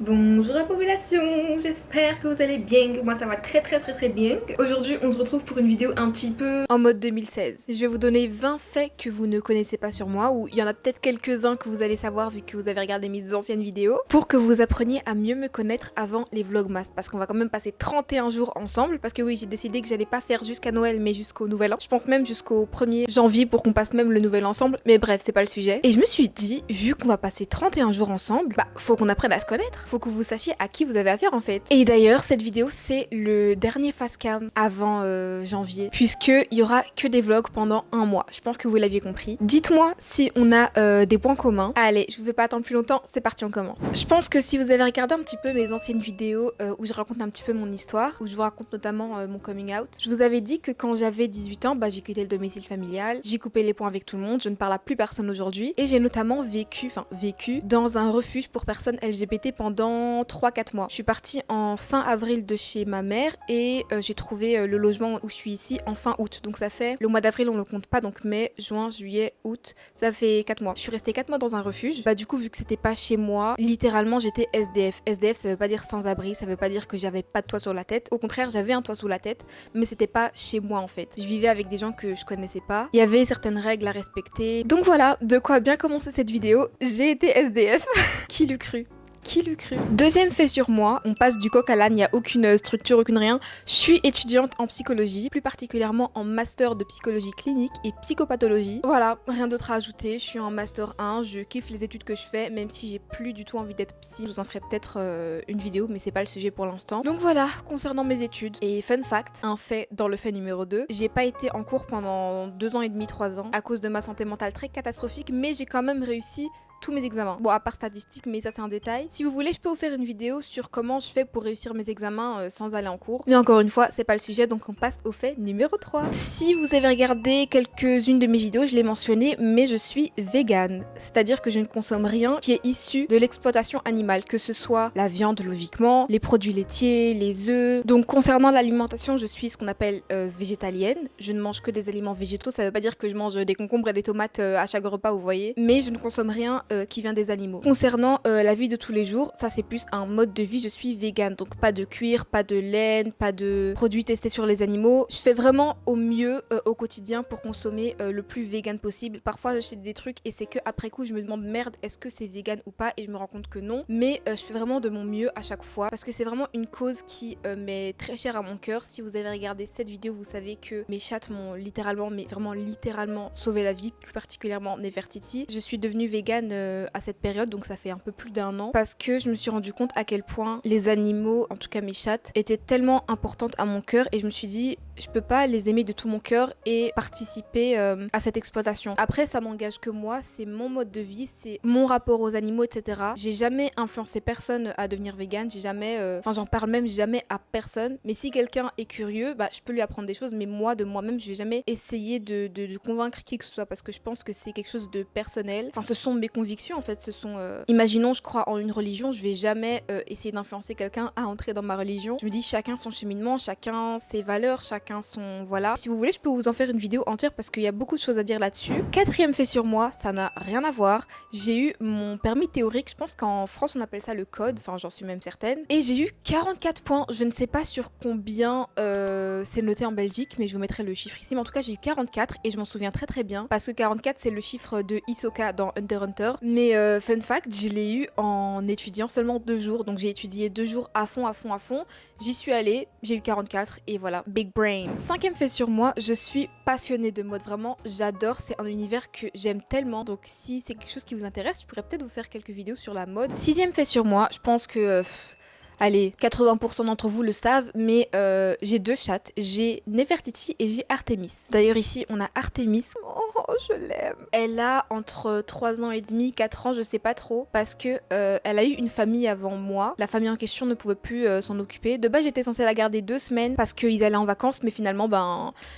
Bonjour la population, j'espère que vous allez bien, que moi ça va très bien. Aujourd'hui on se retrouve pour une vidéo un petit peu en mode 2016. Je vais vous donner 20 faits que vous ne connaissez pas sur moi, ou il y en a peut-être quelques-uns que vous allez savoir vu que vous avez regardé mes anciennes vidéos, pour que vous appreniez à mieux me connaître avant les vlogmas, parce qu'on va quand même passer 31 jours ensemble, parce que oui j'ai décidé que j'allais pas faire jusqu'à Noël mais jusqu'au Nouvel An. Je pense même jusqu'au 1er janvier pour qu'on passe même le Nouvel An ensemble, mais bref c'est pas le sujet. Et je me suis dit, vu qu'on va passer 31 jours ensemble, bah faut qu'on apprenne à se connaître. Faut que vous sachiez à qui vous avez affaire en fait. Et d'ailleurs, cette vidéo, c'est le dernier facecam avant janvier, puisqu'il y aura que des vlogs pendant un mois. Je pense que vous l'aviez compris. Dites-moi si on a des points communs. Allez, je vous fais pas attendre plus longtemps, c'est parti, on commence. Je pense que si vous avez regardé un petit peu mes anciennes vidéos où je raconte un petit peu mon histoire, où je vous raconte notamment mon coming out, je vous avais dit que quand j'avais 18 ans, j'ai quitté le domicile familial, j'ai coupé les ponts avec tout le monde, je ne parle à plus personne aujourd'hui, et j'ai notamment vécu dans un refuge pour personnes LGBT pendant 3-4 mois. Je suis partie en fin avril de chez ma mère et j'ai trouvé le logement où je suis ici en fin août. Donc ça fait, le mois d'avril on le compte pas, donc mai, juin, juillet, août, ça fait 4 mois. Je suis restée 4 mois dans un refuge. Du coup vu que c'était pas chez moi, littéralement j'étais SDF. SDF ça veut pas dire sans abri, ça veut pas dire que j'avais pas de toit sur la tête. Au contraire j'avais un toit sous la tête, mais c'était pas chez moi en fait. Je vivais avec des gens que je connaissais pas. Il y avait certaines règles à respecter. Donc voilà, de quoi bien commencer cette vidéo. J'ai été SDF. Qui l'eût cru? Qui l'eût cru? Deuxième fait sur moi, on passe du coq à l'âne, il n'y a aucune structure, aucune rien. Je suis étudiante en psychologie, plus particulièrement en master de psychologie clinique et psychopathologie. Voilà, rien d'autre à ajouter, je suis en master 1, je kiffe les études que je fais, même si j'ai plus du tout envie d'être psy. Je vous en ferai peut-être une vidéo, mais c'est pas le sujet pour l'instant. Donc voilà, concernant mes études. Et fun fact, un fait dans le fait numéro 2, j'ai pas été en cours pendant 2 ans et demi, 3 ans, à cause de ma santé mentale très catastrophique, mais j'ai quand même réussi tous mes examens. Bon, à part statistiques, mais ça c'est un détail. Si vous voulez, je peux vous faire une vidéo sur comment je fais pour réussir mes examens sans aller en cours. Mais encore une fois, c'est pas le sujet, donc on passe au fait numéro 3. Si vous avez regardé quelques-unes de mes vidéos, je l'ai mentionné, mais je suis végane. C'est-à-dire que je ne consomme rien qui est issu de l'exploitation animale, que ce soit la viande logiquement, les produits laitiers, les œufs. Donc concernant l'alimentation, je suis ce qu'on appelle végétalienne. Je ne mange que des aliments végétaux, ça veut pas dire que je mange des concombres et des tomates à chaque repas, vous voyez. Mais je ne consomme rien qui vient des animaux. Concernant la vie de tous les jours, ça c'est plus un mode de vie, je suis végane, donc pas de cuir, pas de laine, pas de produits testés sur les animaux. Je fais vraiment au mieux au quotidien pour consommer le plus vegan possible. Parfois j'achète des trucs et c'est que après coup je me demande merde, est-ce que c'est vegan ou pas, et je me rends compte que non, mais je fais vraiment de mon mieux à chaque fois parce que c'est vraiment une cause qui m'est très chère à mon cœur. Si vous avez regardé cette vidéo, vous savez que mes chattes m'ont littéralement, mais vraiment littéralement sauvé la vie, plus particulièrement Nefertiti. Je suis devenue végane à cette période, donc ça fait un peu plus d'1 an, parce que je me suis rendu compte à quel point les animaux, en tout cas mes chattes, étaient tellement importantes à mon cœur, et je me suis dit je peux pas les aimer de tout mon cœur et participer à cette exploitation. Après ça n'engage que moi, c'est mon mode de vie, c'est mon rapport aux animaux, etc. J'ai jamais influencé personne à devenir végane, j'ai jamais, enfin j'en parle même jamais à personne, mais si quelqu'un est curieux, je peux lui apprendre des choses, mais moi de moi-même je vais jamais essayer de convaincre qui que ce soit, parce que je pense que c'est quelque chose de personnel. Enfin ce sont mes convictions en fait, ce sont imaginons je crois en une religion, je vais jamais essayer d'influencer quelqu'un à entrer dans ma religion. Je me dis chacun son cheminement, chacun ses valeurs, chacun son voilà. Si vous voulez, je peux vous en faire une vidéo entière parce qu'il y a beaucoup de choses à dire là-dessus. Quatrième fait sur moi, ça n'a rien à voir. J'ai eu mon permis théorique, je pense qu'en France on appelle ça le code, enfin j'en suis même certaine. Et j'ai eu 44 points, je ne sais pas sur combien c'est noté en Belgique, mais je vous mettrai le chiffre ici. Mais en tout cas j'ai eu 44 et je m'en souviens très bien parce que 44 c'est le chiffre de Hisoka dans Hunter x Hunter. Mais fun fact, je l'ai eu en étudiant seulement 2 jours, donc j'ai étudié 2 jours à fond. J'y suis allée, j'ai eu 44 et voilà, big brain. Cinquième fait sur moi, je suis passionnée de mode, vraiment j'adore, c'est un univers que j'aime tellement, donc si c'est quelque chose qui vous intéresse, je pourrais peut-être vous faire quelques vidéos sur la mode. Sixième fait sur moi, je pense que allez, 80% d'entre vous le savent, mais j'ai 2 chattes. J'ai Nefertiti et j'ai Artemis. D'ailleurs ici, on a Artemis. Oh, je l'aime. Elle a entre 3 ans et demi, 4 ans, je sais pas trop, parce que elle a eu une famille avant moi. La famille en question ne pouvait plus s'en occuper. De base, j'étais censée la garder 2 semaines parce qu'ils allaient en vacances, mais finalement,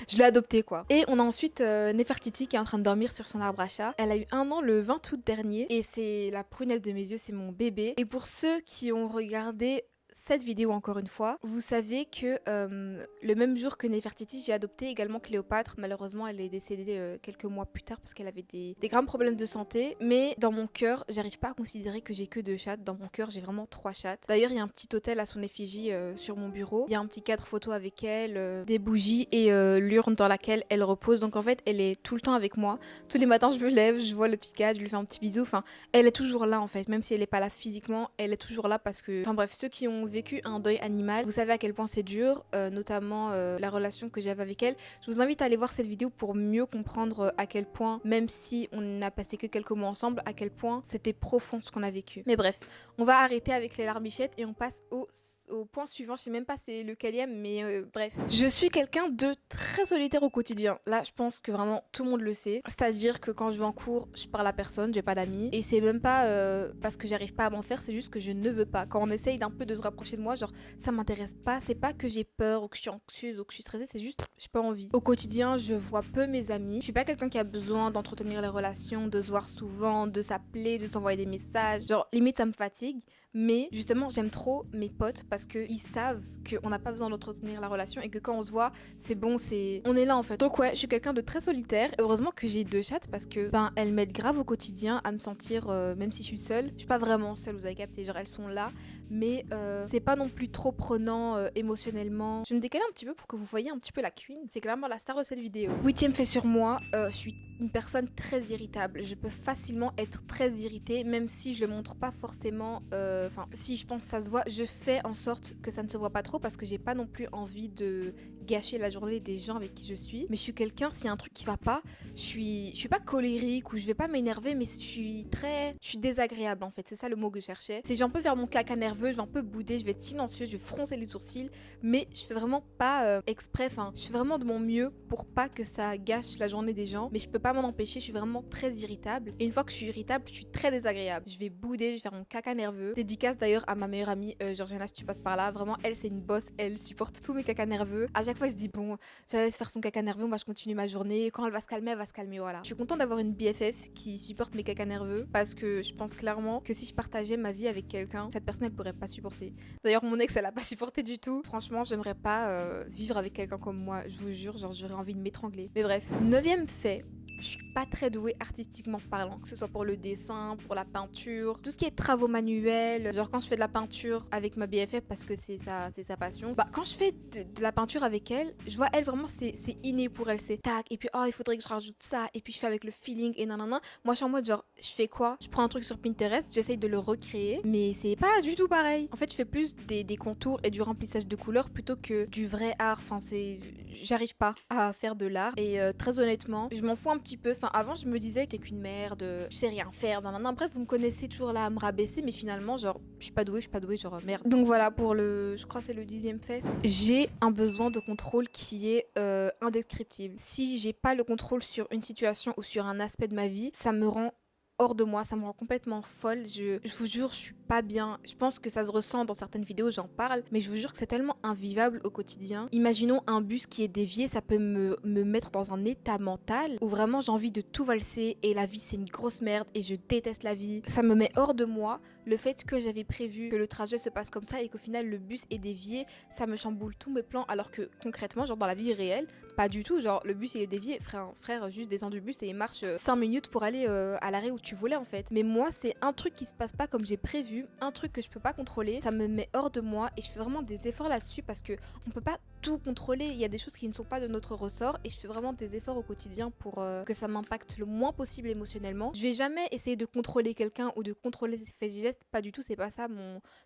je l'ai adoptée quoi. Et on a ensuite Nefertiti qui est en train de dormir sur son arbre à chat. Elle a eu 1 an le 20 août dernier et c'est la prunelle de mes yeux, c'est mon bébé. Et pour ceux qui ont regardé cette vidéo encore une fois. Vous savez que le même jour que Nefertiti, j'ai adopté également Cléopâtre. Malheureusement, elle est décédée quelques mois plus tard parce qu'elle avait des graves problèmes de santé. Mais dans mon cœur, j'arrive pas à considérer que j'ai que 2 chattes. Dans mon cœur, j'ai vraiment 3 chattes. D'ailleurs, il y a un petit hôtel à son effigie sur mon bureau. Il y a un petit cadre photo avec elle, des bougies et l'urne dans laquelle elle repose. Donc en fait, elle est tout le temps avec moi. Tous les matins, je me lève, je vois le petit cadre, je lui fais un petit bisou. Enfin, elle est toujours là en fait, même si elle est pas là physiquement, elle est toujours là parce que... Enfin bref, ceux qui ont vécu un deuil animal, vous savez à quel point c'est dur, notamment la relation que j'avais avec elle. Je vous invite à aller voir cette vidéo pour mieux comprendre à quel point, même si on n'a passé que quelques mois ensemble, à quel point c'était profond ce qu'on a vécu. Mais bref, on va arrêter avec les larmichettes et on passe au point suivant. Je sais même pas c'est lequelième, mais bref. Je suis quelqu'un de très solitaire au quotidien. Là, je pense que vraiment tout le monde le sait. C'est-à-dire que quand je vais en cours, je parle à personne, j'ai pas d'amis. Et c'est même pas parce que j'arrive pas à m'en faire, c'est juste que je ne veux pas. Quand on essaye d'un peu de se rapprocher de moi, genre ça m'intéresse pas. C'est pas que j'ai peur ou que je suis anxieuse ou que je suis stressée, c'est juste j'ai pas envie. Au quotidien, je vois peu mes amis. Je suis pas quelqu'un qui a besoin d'entretenir les relations, de se voir souvent, de s'appeler, de s'envoyer des messages. Genre limite ça me fatigue. Mais justement, j'aime trop mes potes parce qu'ils savent qu'on n'a pas besoin d'entretenir la relation et que quand on se voit, c'est bon, on est là en fait. Donc ouais, je suis quelqu'un de très solitaire. Heureusement que j'ai 2 chattes parce que elles m'aident grave au quotidien à me sentir, même si je suis seule. Je suis pas vraiment seule, vous avez capté, genre elles sont là, mais c'est pas non plus trop prenant émotionnellement. Je me décale un petit peu pour que vous voyez un petit peu la queen. C'est clairement la star de cette vidéo. 8e fait sur moi, je suis une personne très irritable. Je peux facilement être très irritée, même si je le montre pas forcément. Enfin, si je pense que ça se voit, je fais en sorte que ça ne se voit pas trop parce que j'ai pas non plus envie de gâcher la journée des gens avec qui je suis. Mais je suis quelqu'un, s'il y a un truc qui va pas, je suis pas colérique ou je vais pas m'énerver, mais je suis désagréable en fait. C'est ça le mot que je cherchais. C'est j'en peux faire mon caca nerveux, je vais un peu bouder, je vais être silencieuse, je vais froncer les sourcils, mais je fais vraiment pas exprès. Enfin, je fais vraiment de mon mieux pour pas que ça gâche la journée des gens, mais je peux pas m'en empêcher. Je suis vraiment très irritable. Et une fois que je suis irritable, je suis très désagréable. Je vais bouder, je vais faire mon caca nerveux. Dédicace d'ailleurs à ma meilleure amie Georgiana si tu passes par là. Vraiment, elle c'est une boss, elle supporte tous mes caca nerveux. À chaque fois, je dis bon, je la laisse faire son caca nerveux, moi je continue ma journée. Quand elle va se calmer, elle va se calmer, voilà. Je suis contente d'avoir une BFF qui supporte mes caca nerveux parce que je pense clairement que si je partageais ma vie avec quelqu'un, cette personne elle pourrait pas supporter. D'ailleurs, mon ex elle a pas supporté du tout. Franchement, j'aimerais pas vivre avec quelqu'un comme moi, je vous jure, genre j'aurais envie de m'étrangler. Mais bref, 9e fait. Je suis pas très douée artistiquement parlant, que ce soit pour le dessin, pour la peinture, tout ce qui est travaux manuels. Genre quand je fais de la peinture avec ma BFF parce que c'est sa passion. Bah quand je fais de la peinture avec elle, je vois elle vraiment c'est inné pour elle, c'est tac et puis oh il faudrait que je rajoute ça et puis je fais avec le feeling et nanana. Moi je suis en mode genre je fais quoi? Je prends un truc sur Pinterest, j'essaye de le recréer, mais c'est pas du tout pareil. En fait je fais plus des contours et du remplissage de couleurs plutôt que du vrai art. Enfin j'arrive pas à faire de l'art et très honnêtement je m'en fous un petit peu. Enfin, avant, je me disais que t'es qu'une merde, je sais rien faire, nan. Bref, vous me connaissez toujours là à me rabaisser, mais finalement, genre, je suis pas douée, genre, merde. Donc voilà, pour je crois que c'est le 10e fait. J'ai un besoin de contrôle qui est indescriptible. Si j'ai pas le contrôle sur une situation ou sur un aspect de ma vie, ça me rend hors de moi, ça me rend complètement folle. Je vous jure, je suis pas bien. Je pense que ça se ressent dans certaines vidéos, j'en parle, mais je vous jure que c'est tellement invivable au quotidien. Imaginons un bus qui est dévié, ça peut me mettre dans un état mental où vraiment j'ai envie de tout valser et la vie c'est une grosse merde et je déteste la vie. Ça me met hors de moi. Le fait que j'avais prévu que le trajet se passe comme ça et qu'au final le bus est dévié, ça me chamboule tous mes plans alors que concrètement, genre dans la vie réelle, pas du tout. Genre le bus il est dévié, frère juste descend du bus et il marche 5 minutes pour aller à l'arrêt où tu voulais en fait. Mais moi c'est un truc qui se passe pas comme j'ai prévu, un truc que je peux pas contrôler, ça me met hors de moi et je fais vraiment des efforts là-dessus parce que on peut pas tout contrôler, il y a des choses qui ne sont pas de notre ressort et je fais vraiment des efforts au quotidien pour que ça m'impacte le moins possible émotionnellement. Je vais jamais essayer de contrôler quelqu'un ou de contrôler ses faits et gestes, pas du tout, c'est pas ça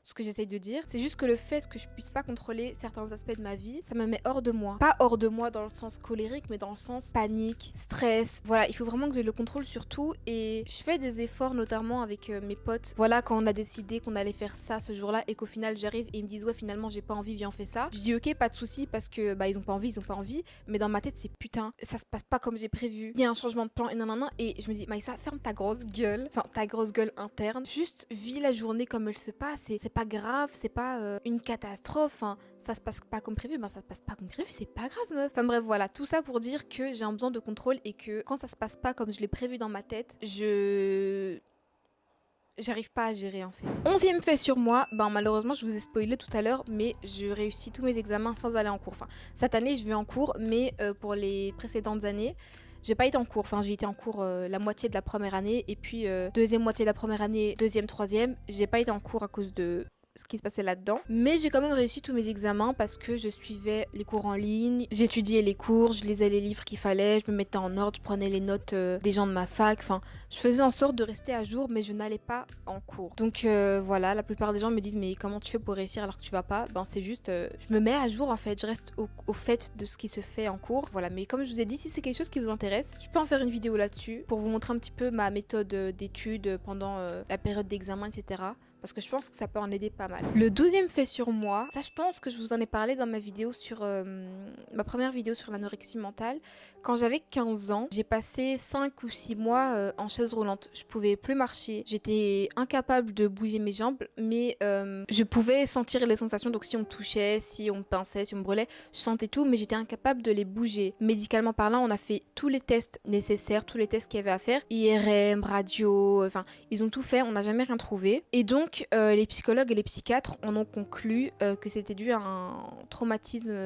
ce que j'essaye de dire. C'est juste que le fait que je puisse pas contrôler certains aspects de ma vie, ça me met hors de moi. Pas hors de moi dans le sens colérique, mais dans le sens panique, stress. Voilà, il faut vraiment que j'ai le contrôle sur tout et je fais des efforts notamment avec mes potes. Voilà, quand on a décidé qu'on allait faire ça ce jour-là et qu'au final j'arrive et ils me disent ouais finalement j'ai pas envie, viens on fait ça. Je dis ok, pas de souci parce que bah ils ont pas envie, mais dans ma tête c'est putain, ça se passe pas comme j'ai prévu. Il y a un changement de plan et nanana et je me dis Maïssa, ferme ta grosse gueule, enfin ta grosse gueule interne. Juste vis la journée comme elle se passe, c'est pas grave, c'est pas une catastrophe, hein. Ça se passe pas comme prévu, ben ça se passe pas comme prévu, c'est pas grave meuf. Enfin bref voilà, tout ça pour dire que j'ai un besoin de contrôle et que quand ça se passe pas comme je l'ai prévu dans ma tête, j'arrive pas à gérer en fait. 11e fait sur moi, ben malheureusement je vous ai spoilé tout à l'heure, mais je réussis tous mes examens sans aller en cours. Enfin, cette année je vais en cours, mais pour les précédentes années, j'ai pas été en cours. Enfin, j'ai été en cours la moitié de la première année, et puis deuxième moitié de la première année, deuxième, troisième, j'ai pas été en cours à cause de ce qui se passait là-dedans. Mais j'ai quand même réussi tous mes examens parce que je suivais les cours en ligne, j'étudiais les cours, je lisais les livres qu'il fallait, je me mettais en ordre, je prenais les notes des gens de ma fac, enfin, je faisais en sorte de rester à jour, mais je n'allais pas en cours. Donc voilà, la plupart des gens me disent mais comment tu fais pour réussir alors que tu vas pas? Ben c'est juste, je me mets à jour en fait, je reste au fait de ce qui se fait en cours. Voilà, mais comme je vous ai dit, si c'est quelque chose qui vous intéresse, je peux en faire une vidéo là-dessus pour vous montrer un petit peu ma méthode d'études pendant la période d'examen, etc. Parce que je pense que ça peut en aider pas mal. Le 12e fait sur moi, ça je pense que je vous en ai parlé dans ma vidéo sur ma première vidéo sur l'anorexie mentale. Quand j'avais 15 ans, j'ai passé 5 ou 6 mois en chaise roulante. Je pouvais plus marcher, j'étais incapable de bouger mes jambes, mais je pouvais sentir les sensations. Donc si on me touchait, si on me pinçait, si on me brûlait, je sentais tout, mais j'étais incapable de les bouger. Médicalement parlant, on a fait tous les tests nécessaires, tous les tests qu'il y avait à faire, IRM, radio, enfin ils ont tout fait, on n'a jamais rien trouvé. Et donc les psychologues et les psychiatres en ont conclu que c'était dû à un traumatisme,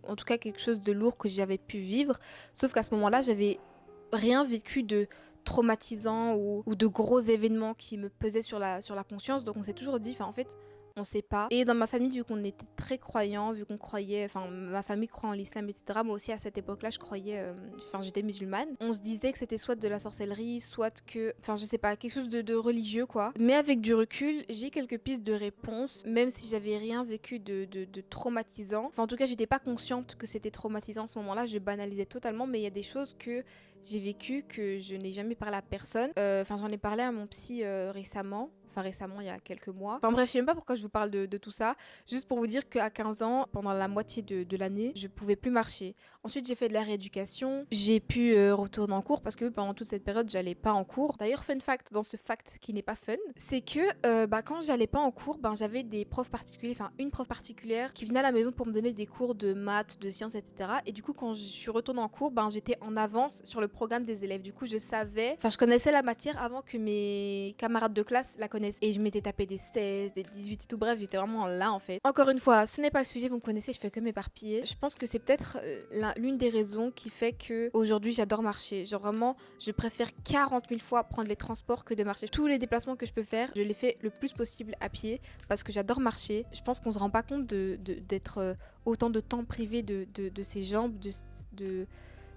en tout cas quelque chose de lourd que j'avais pu vivre. Sauf qu'à ce moment-là, j'avais rien vécu de traumatisant ou de gros événements qui me pesaient sur la conscience. Donc on s'est toujours dit, enfin en fait, on sait pas. Et dans ma famille, vu qu'on était très croyants, vu qu'on croyait, enfin ma famille croit en l'islam, etc. Moi aussi à cette époque-là, je croyais, enfin j'étais musulmane. On se disait que c'était soit de la sorcellerie, soit que, enfin je sais pas, quelque chose de religieux quoi. Mais avec du recul, j'ai quelques pistes de réponse, même si j'avais rien vécu de traumatisant. Enfin en tout cas, j'étais pas consciente que c'était traumatisant à ce moment-là. Je banalisais totalement, mais il y a des choses que j'ai vécues que je n'ai jamais parlé à personne. Enfin j'en ai parlé à mon psy récemment. Enfin récemment, il y a quelques mois. Enfin bref, je sais même pas pourquoi je vous parle de tout ça. Juste pour vous dire qu'à 15 ans, pendant la moitié de l'année, je pouvais plus marcher. Ensuite, j'ai fait de la rééducation. J'ai pu retourner en cours parce que pendant toute cette période, j'allais pas en cours. D'ailleurs, fun fact, dans ce fact qui n'est pas fun, c'est que quand j'allais pas en cours, j'avais des profs particuliers, enfin une prof particulière qui venait à la maison pour me donner des cours de maths, de sciences, etc. Et du coup, quand je suis retournée en cours, j'étais en avance sur le programme des élèves. Du coup, je savais, enfin je connaissais la matière avant que mes camarades de classe la connaissent. Et je m'étais tapé des 16, des 18 et tout. Bref, j'étais vraiment là en fait. Encore une fois, ce n'est pas le sujet, vous me connaissez, je fais que m'éparpiller. Je pense que c'est peut-être l'une des raisons qui fait que aujourd'hui j'adore marcher. Genre vraiment, je préfère 40 000 fois prendre les transports que de marcher. Tous les déplacements que je peux faire, je les fais le plus possible à pied parce que j'adore marcher. Je pense qu'on se rend pas compte d'être autant de temps privé de ses jambes, de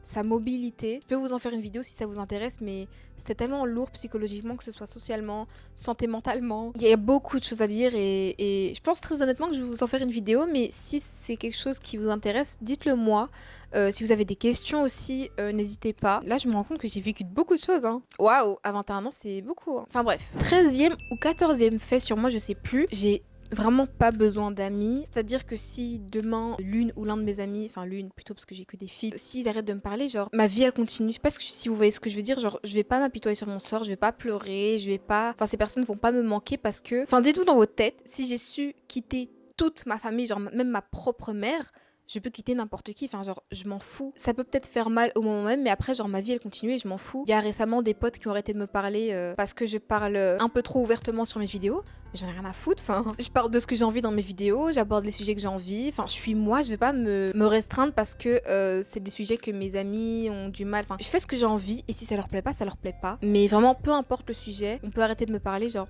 sa mobilité. Je peux vous en faire une vidéo si ça vous intéresse, mais c'était tellement lourd psychologiquement, que ce soit socialement, santé mentalement. Il y a beaucoup de choses à dire et je pense très honnêtement que je vais vous en faire une vidéo, mais si c'est quelque chose qui vous intéresse, dites-le moi. Si vous avez des questions aussi, n'hésitez pas. Là, je me rends compte que j'ai vécu beaucoup de choses. Waouh, à 21 ans, c'est beaucoup. Enfin bref. 13e ou 14e fait sur moi, je sais plus. J'ai vraiment pas besoin d'amis. C'est-à-dire que si demain, l'une ou l'un de mes amis, enfin l'une plutôt parce que j'ai que des filles, s'ils arrêtent de me parler, genre ma vie elle continue. Je sais pas si vous voyez ce que je veux dire, genre je vais pas m'apitoyer sur mon sort, je vais pas pleurer, je vais pas... Enfin ces personnes vont pas me manquer parce que... Enfin dites-vous dans votre tête, si j'ai su quitter toute ma famille, genre même ma propre mère, je peux quitter n'importe qui, enfin genre je m'en fous. Ça peut peut-être faire mal au moment même, mais après genre ma vie elle continue et je m'en fous. Il y a récemment des potes qui ont arrêté de me parler parce que je parle un peu trop ouvertement sur mes vidéos, mais j'en ai rien à foutre, enfin je parle de ce que j'ai envie dans mes vidéos, j'aborde les sujets que j'ai envie, enfin je suis moi, je vais pas me restreindre parce que c'est des sujets que mes amis ont du mal, enfin je fais ce que j'ai envie et si ça leur plaît pas, ça leur plaît pas. Mais vraiment peu importe le sujet, on peut arrêter de me parler, genre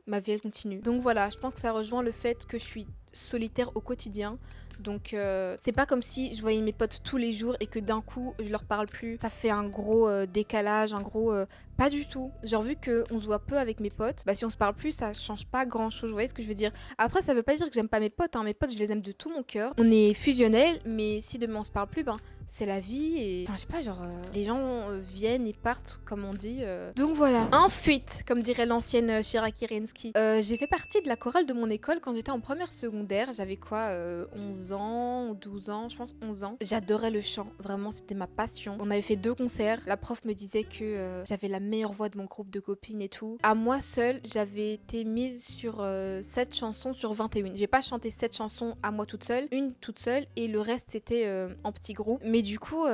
ma vie elle continue. Donc voilà, je pense que ça rejoint le fait que je suis solitaire au quotidien. Donc c'est pas comme si je voyais mes potes tous les jours et que d'un coup je leur parle plus. Ça fait un gros décalage, un gros... Pas du tout. Genre vu qu'on se voit peu avec mes potes, si on se parle plus ça change pas grand chose, vous voyez ce que je veux dire. Après ça veut pas dire que j'aime pas mes potes, mes potes je les aime de tout mon cœur. On est fusionnels, mais si demain on se parle plus, c'est la vie et... Enfin je sais pas, genre les gens viennent et partent comme on dit. Donc voilà. Ensuite, comme dirait l'ancienne Shira Kirinsky, j'ai fait partie de la chorale de mon école quand j'étais en première secondaire. J'avais quoi 11 ans, 12 ans, je pense 11 ans. J'adorais le chant, vraiment c'était ma passion. On avait fait 2 concerts, la prof me disait que j'avais la meilleure voix de mon groupe de copines et tout. À moi seule, j'avais été mise sur 7 chansons sur 21. J'ai pas chanté 7 chansons à moi toute seule, une toute seule et le reste c'était en petit groupe. Mais du coup,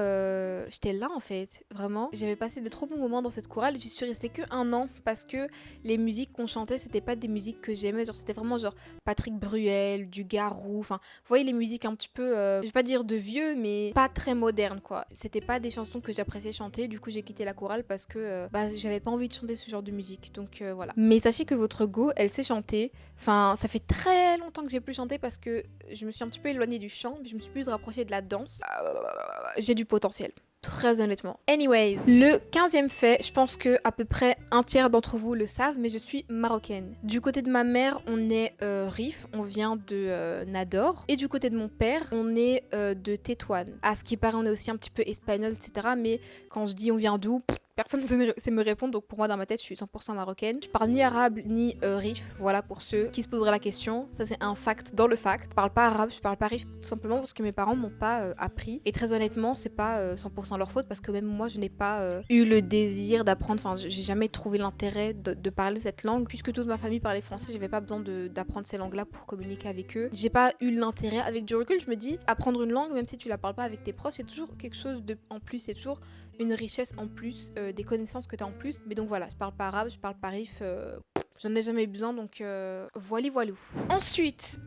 j'étais là en fait, vraiment. J'avais passé de trop bons moments dans cette chorale. J'y suis restée que 1 an parce que les musiques qu'on chantait, c'était pas des musiques que j'aimais. Genre, c'était vraiment genre Patrick Bruel, du Garou. Enfin, vous voyez les musiques un petit peu, je vais pas dire de vieux, mais pas très modernes quoi. C'était pas des chansons que j'appréciais chanter. Du coup, j'ai quitté la chorale parce que j'avais pas envie de chanter ce genre de musique. Donc voilà. Mais sachez que votre go, elle sait chanter. Enfin, ça fait très longtemps que j'ai plus chanté parce que je me suis un petit peu éloignée du chant, mais je me suis plus rapprochée de la danse. J'ai du potentiel. Très honnêtement. Anyways, le 15e fait, je pense que à peu près un tiers d'entre vous le savent, mais je suis marocaine. Du côté de ma mère, on est Rif, on vient de Nador. Et du côté de mon père, on est de Tétouan. À ce qui paraît, on est aussi un petit peu espagnol, etc. Mais quand je dis on vient d'où, personne ne sait me répondre, donc pour moi dans ma tête je suis 100% marocaine. Je parle ni arabe ni Rif, voilà pour ceux qui se poseraient la question. Ça c'est un fact dans le fact. Je parle pas arabe, je parle pas Rif tout simplement parce que mes parents m'ont pas appris. Et très honnêtement c'est pas 100% leur faute parce que même moi je n'ai pas eu le désir d'apprendre, enfin j'ai jamais trouvé l'intérêt de parler cette langue. Puisque toute ma famille parlait français, j'avais pas besoin d'apprendre ces langues là pour communiquer avec eux. J'ai pas eu l'intérêt. Avec du recul je me dis, apprendre une langue même si tu la parles pas avec tes profs, c'est toujours quelque chose de en plus, c'est toujours une richesse en plus, des connaissances que tu as en plus. Mais donc voilà, je parle pas arabe, je parle pas Rif, j'en ai jamais eu besoin, donc voilà. Ensuite,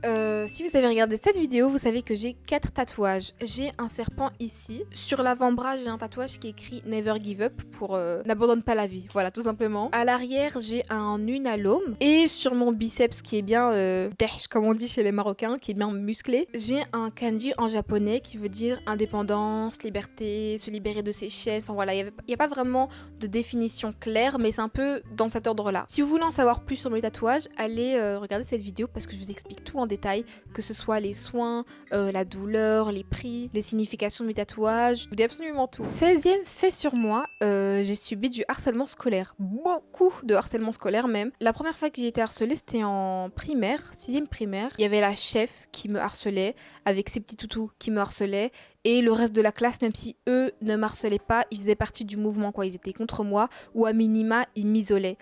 si vous avez regardé cette vidéo, vous savez que j'ai 4 tatouages. J'ai un serpent ici. Sur l'avant-bras, j'ai un tatouage qui est écrit Never Give Up pour n'abandonne pas la vie. Voilà, tout simplement. À l'arrière, j'ai un unalome. Et sur mon biceps qui est bien dèche, comme on dit chez les Marocains, qui est bien musclé, j'ai un kanji en japonais qui veut dire indépendance, liberté, se libérer de ses chaînes. Enfin voilà, il n'y a pas vraiment de définition claire, mais c'est un peu dans cet ordre-là. Si vous voulez en savoir plus sur mes tatouages, allez regarder cette vidéo parce que je vous explique tout en détail, que ce soit les soins, la douleur, les prix, les significations de mes tatouages, je vous dis absolument tout. 16e fait sur moi, j'ai subi du harcèlement scolaire. Beaucoup de harcèlement scolaire même. La première fois que j'ai été harcelée, c'était en primaire, 6e primaire. Il y avait la chef qui me harcelait, avec ses petits toutous qui me harcelaient, et le reste de la classe, même si eux ne m'harcelaient pas, ils faisaient partie du mouvement, quoi. Ils étaient contre moi, ou à minima, ils m'isolaient.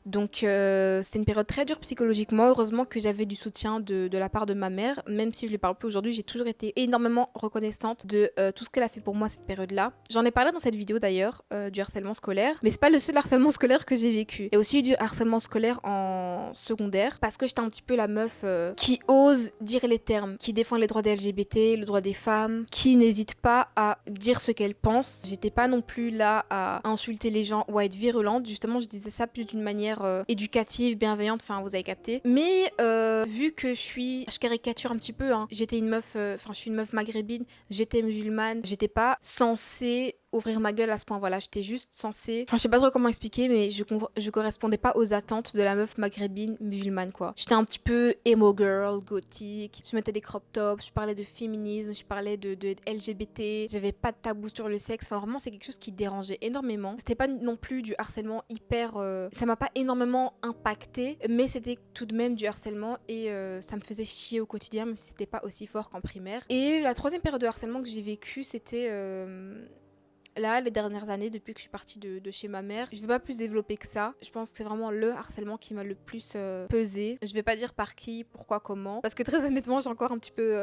Donc c'était une période très dure psychologiquement. Heureusement que j'avais du soutien de la part de ma mère. Même si je lui parle plus aujourd'hui, j'ai toujours été énormément reconnaissante de tout ce qu'elle a fait pour moi cette période-là. J'en ai parlé dans cette vidéo d'ailleurs, du harcèlement scolaire. Mais c'est pas le seul harcèlement scolaire que j'ai vécu. Il y a aussi eu du harcèlement scolaire en secondaire. Parce que j'étais un petit peu la meuf qui ose dire les termes, qui défend les droits des LGBT, le droit des femmes, qui n'hésite pas à dire ce qu'elle pense. J'étais pas non plus là à insulter les gens ou à être virulente. Justement, je disais ça plus d'une manière éducative, bienveillante, enfin vous avez capté. Mais vu que je caricature un petit peu, hein, j'étais une meuf, je suis une meuf maghrébine, j'étais musulmane, j'étais pas censée ouvrir ma gueule à ce point, voilà, j'étais juste censée... Enfin, je sais pas trop comment expliquer, mais je correspondais pas aux attentes de la meuf maghrébine musulmane, quoi. J'étais un petit peu emo girl, gothique, je mettais des crop tops, je parlais de féminisme, je parlais de LGBT, j'avais pas de tabou sur le sexe, enfin vraiment c'est quelque chose qui dérangeait énormément. C'était pas non plus du harcèlement hyper... Ça m'a pas énormément impacté, mais c'était tout de même du harcèlement et ça me faisait chier au quotidien, même si c'était pas aussi fort qu'en primaire. Et la 3e période de harcèlement que j'ai vécue, c'était... Là, les dernières années, depuis que je suis partie de chez ma mère, je vais pas plus développer que ça. Je pense que c'est vraiment le harcèlement qui m'a le plus pesé. Je vais pas dire par qui, pourquoi, comment. Parce que très honnêtement, j'ai encore un petit peu...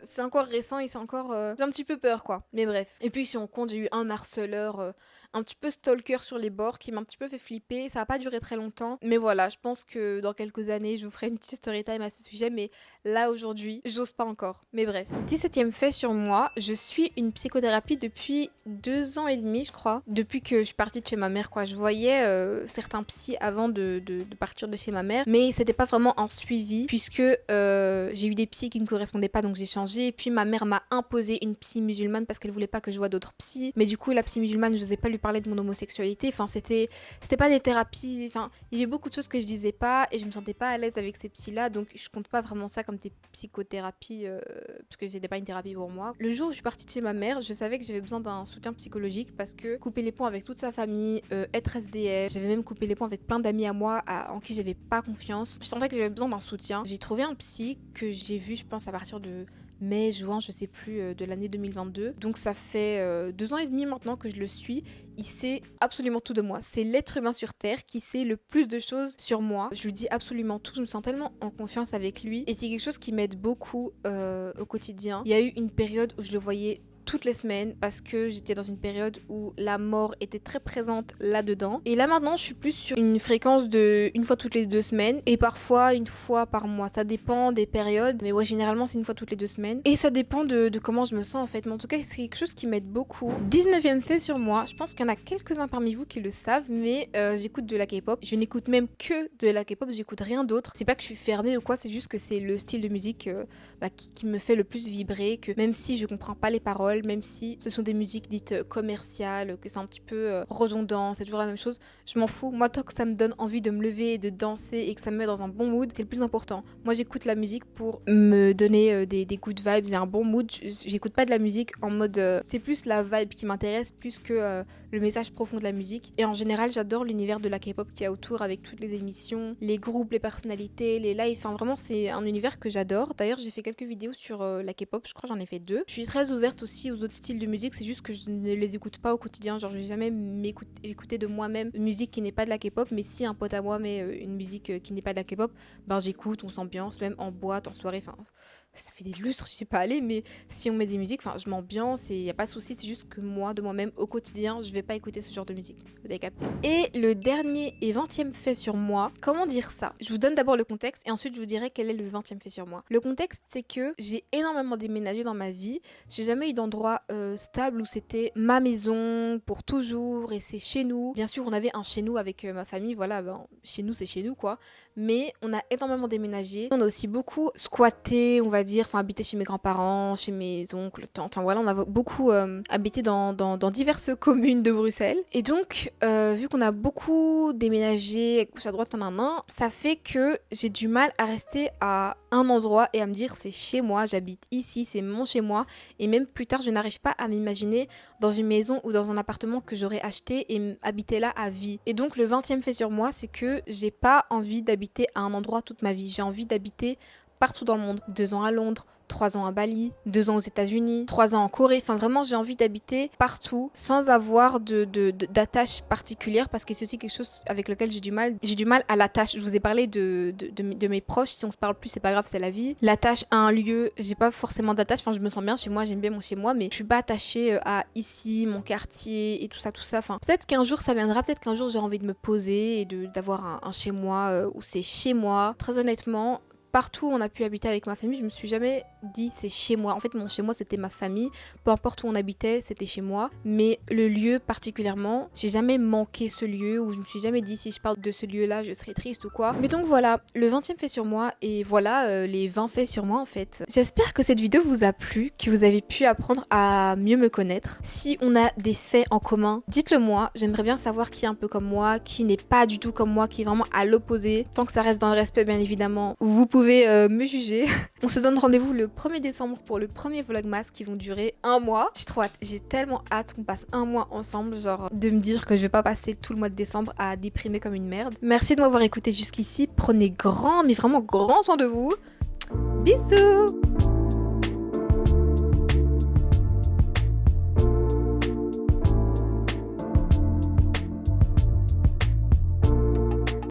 C'est encore récent et c'est encore... J'ai un petit peu peur, quoi. Mais bref. Et puis, si on compte, j'ai eu un harceleur un petit peu stalker sur les bords qui m'a un petit peu fait flipper. Ça a pas duré très longtemps. Mais voilà, je pense que dans quelques années, je vous ferai une petite story time à ce sujet. Mais là, aujourd'hui, j'ose pas encore. Mais bref. 17e fait sur moi. Je suis une psychothérapie depuis 2 ans et demi, je crois. Depuis que je suis partie de chez ma mère, quoi. Je voyais certains psys avant de partir de chez ma mère. Mais c'était pas vraiment un suivi. Puisque j'ai eu des psys qui ne correspondaient pas. Donc j'ai changé. Et puis ma mère m'a imposé une psy musulmane parce qu'elle voulait pas que je voie d'autres psys. Mais du coup, la psy musulmane, je n'osais pas lui parler de mon homosexualité. Enfin, c'était pas des thérapies. Enfin, il y avait beaucoup de choses que je disais pas et je me sentais pas à l'aise avec ces psys-là. Donc, je compte pas vraiment ça comme des psychothérapies parce que c'était pas une thérapie pour moi. Le jour où je suis partie de chez ma mère, je savais que j'avais besoin d'un soutien psychologique parce que couper les ponts avec toute sa famille, être SDF, j'avais même coupé les ponts avec plein d'amis à moi en qui j'avais pas confiance. Je sentais que j'avais besoin d'un soutien. J'ai trouvé un psy que j'ai vu, je pense, à partir de mai, juin, je sais plus, de l'année 2022. Donc ça fait 2 ans et demi maintenant que je le suis. Il sait absolument tout de moi. C'est l'être humain sur Terre qui sait le plus de choses sur moi. Je lui dis absolument tout. Je me sens tellement en confiance avec lui. Et c'est quelque chose qui m'aide beaucoup au quotidien. Il y a eu une période où je le voyais toutes les semaines parce que j'étais dans une période où la mort était très présente là-dedans. Et là maintenant, je suis plus sur une fréquence de une fois toutes les 2 semaines et parfois une fois par mois. Ça dépend des périodes, mais ouais, généralement c'est une fois toutes les 2 semaines. Et ça dépend de comment je me sens en fait. Mais en tout cas, c'est quelque chose qui m'aide beaucoup. 19e fait sur moi. Je pense qu'il y en a quelques-uns parmi vous qui le savent, mais j'écoute de la K-pop. Je n'écoute même que de la K-pop, j'écoute rien d'autre. C'est pas que je suis fermée ou quoi, c'est juste que c'est le style de musique qui me fait le plus vibrer, que même si je comprends pas les paroles, même si ce sont des musiques dites commerciales, que c'est un petit peu redondant, c'est toujours la même chose, je m'en fous. Moi, tant que ça me donne envie de me lever et de danser et que ça me met dans un bon mood, c'est le plus important. Moi, j'écoute la musique pour me donner des good vibes et un bon mood. J'écoute pas de la musique en mode... c'est plus la vibe qui m'intéresse plus que le message profond de la musique. Et en général, j'adore l'univers de la K-pop qu'il y a autour avec toutes les émissions, les groupes, les personnalités, les lives. Enfin, vraiment, c'est un univers que j'adore. D'ailleurs, j'ai fait quelques vidéos sur la K-pop, je crois que j'en ai fait 2. Je suis très ouverte aussi aux autres styles de musique, c'est juste que je ne les écoute pas au quotidien. Genre, je vais jamais écouter de moi-même une musique qui n'est pas de la K-pop, mais si un pote à moi met une musique qui n'est pas de la K-pop, ben j'écoute, on s'ambiance, même en boîte, en soirée, enfin... Ça fait des lustres, je suis pas allée, mais si on met des musiques, enfin, je m'ambiance et y a pas de souci. C'est juste que moi, de moi-même, au quotidien, je vais pas écouter ce genre de musique. Vous avez capté. Et le dernier et 20e fait sur moi, comment dire ça? Je vous donne d'abord le contexte et ensuite je vous dirai quel est le 20e fait sur moi. Le contexte, c'est que j'ai énormément déménagé dans ma vie. J'ai jamais eu d'endroit stable où c'était ma maison pour toujours et c'est chez nous. Bien sûr, on avait un chez nous avec ma famille, voilà, ben, chez nous, c'est chez nous quoi. Mais on a énormément déménagé. On a aussi beaucoup squatté, on va dire, enfin habité chez mes grands-parents, chez mes oncles, tantes, enfin voilà, on a beaucoup habité dans diverses communes de Bruxelles. Et donc, vu qu'on a beaucoup déménagé, gauche à droite, ça fait que j'ai du mal à rester à un endroit et à me dire c'est chez moi, j'habite ici, c'est mon chez moi. Et même plus tard, je n'arrive pas à m'imaginer dans une maison ou dans un appartement que j'aurais acheté et habiter là à vie. Et donc, le 20e fait sur moi, c'est que j'ai pas envie d'habiter à un endroit toute ma vie. J'ai envie d'habiter partout dans le monde. 2 ans à Londres, 3 ans à Bali, 2 ans aux États-Unis, 3 ans en Corée. Enfin, vraiment, j'ai envie d'habiter partout sans avoir d'attache particulière parce que c'est aussi quelque chose avec lequel j'ai du mal. J'ai du mal à l'attache. Je vous ai parlé de mes proches. Si on se parle plus, c'est pas grave, c'est la vie. L'attache à un lieu, j'ai pas forcément d'attache. Enfin, je me sens bien chez moi, j'aime bien mon chez moi, mais je suis pas attachée à ici, mon quartier et tout ça, tout ça. Enfin, peut-être qu'un jour ça viendra, peut-être qu'un jour j'ai envie de me poser et d'avoir un chez moi où c'est chez moi. Très honnêtement, partout où on a pu habiter avec ma famille, je me suis jamais dit c'est chez moi. En fait, mon chez moi c'était ma famille. Peu importe où on habitait, c'était chez moi. Mais le lieu particulièrement, j'ai jamais manqué ce lieu ou je me suis jamais dit si je parle de ce lieu-là, je serais triste ou quoi. Mais donc voilà, le 20e fait sur moi et voilà les 20 faits sur moi en fait. J'espère que cette vidéo vous a plu, que vous avez pu apprendre à mieux me connaître. Si on a des faits en commun, dites-le moi. J'aimerais bien savoir qui est un peu comme moi, qui n'est pas du tout comme moi, qui est vraiment à l'opposé. Tant que ça reste dans le respect, bien évidemment. Vous pouvez me juger. On se donne rendez-vous le 1er décembre pour le premier vlogmas qui vont durer 1 mois. J'ai trop hâte, j'ai tellement hâte qu'on passe 1 mois ensemble, genre de me dire que je vais pas passer tout le mois de décembre à déprimer comme une merde. Merci de m'avoir écouté jusqu'ici, prenez grand, mais vraiment grand soin de vous. Bisous.